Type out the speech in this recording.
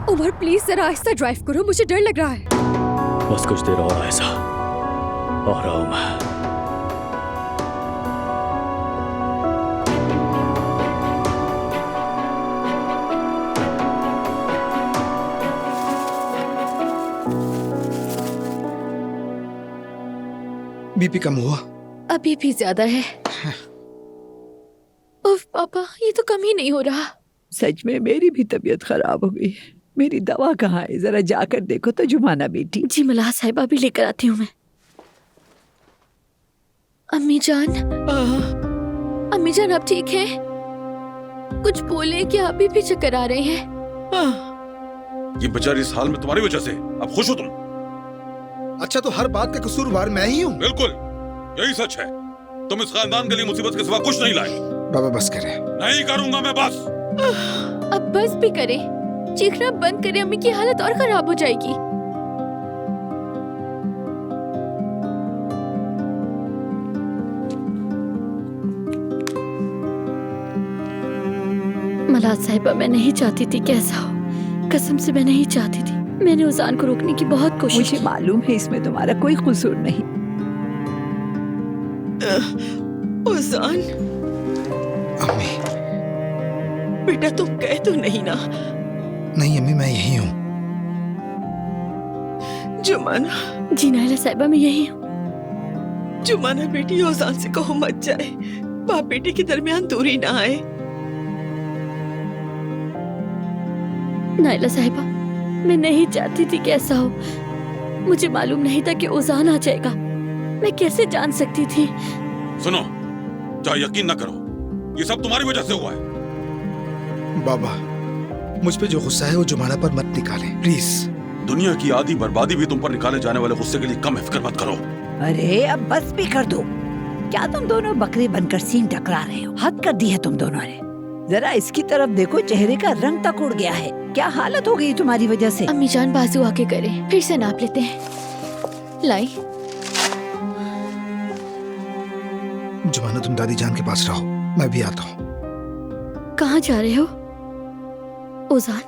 Umar please जरा आहिस्ता drive करो, मुझे डर लग रहा है। बस कुछ देर और ऐसा आ रहा हूं मैं। बीपी कम हुआ? अभी भी ज्यादा है। उफ पापा, ये तो कम ही नहीं हो रहा। सच में मेरी भी तबीयत खराब हो गई है। मेरी दवा कहाँ है? जरा जाकर देखो तो जुमाना बेटी। जी मलाह साहिबा, भी लेकर आती हूँ मैं। अम्मी जान, अम्मी जान आप ठीक हैं? कुछ बोले कि अभी भी चक्कर आ रहे हैं। ये बेचारी इस हाल में तुम्हारी वजह से। अब खुश हो तुम? अच्छा तो हर बात का कसूरवार मैं ही हूँ? बिल्कुल, यही सच है। तुम इस खानदान के लिए मुसीबत के सिवा कुछ नहीं लाए। बाबा बस करें। नहीं करूंगा मैं, बस। अब बस भी करें, चीखना बंद करें, अम्मी की हालत और खराब हो जाएगी। मलाह साहिबा, मैं नहीं चाहती थी कि ऐसा हो। कसम से मैं नहीं चाहती थी। मैंने उजान को रोकने की बहुत कोशिश मुझे मालूम है इसमें तुम्हारा कोई कसूर नहीं। उजान, अम्मी। बेटा तुम गए तो नहीं ना? नहीं अम्मी, मैं यही हूँ। जुमाना। जी नायला साहिबा, मैं यही हूँ। जुमाना बेटी, उजान से कहो मत जाए। बाप बेटी के दरमियान दूरी ना आए। नायला साहिबा, मैं नहीं चाहती थी कि ऐसा हो। मुझे मालूम नहीं था कि उजान आ जाएगा। मैं कैसे जान सकती थी? सुनो, चाहे यकीन न करो, ये सब तुम्हारी वजह से हुआ है। बाबा, मुझ पे जो गुस्सा है वो जुमाना पर मत निकालें, प्लीज। दुनिया की आधी बर्बादी भी तुम पर निकाले जाने वाले गुस्से के लिए कम फिक्र मत करो। अरे अब बस भी कर दो। क्या तुम दोनों बकरे बनकर सींग टकरा रहे हो? हद कर दी है तुम दोनों ने। जरा इसकी तरफ देखो, चेहरे का रंग तक उड़ गया है। क्या हालत हो गई तुम्हारी वजह से? अम्मी जान, बाजू आके करें, फिर से नाप लेते हैं। लाई। जुमाना, तुम दादी जान के पास रहो, मैं भी आता हूँ। कहाँ जा रहे हो? उजान,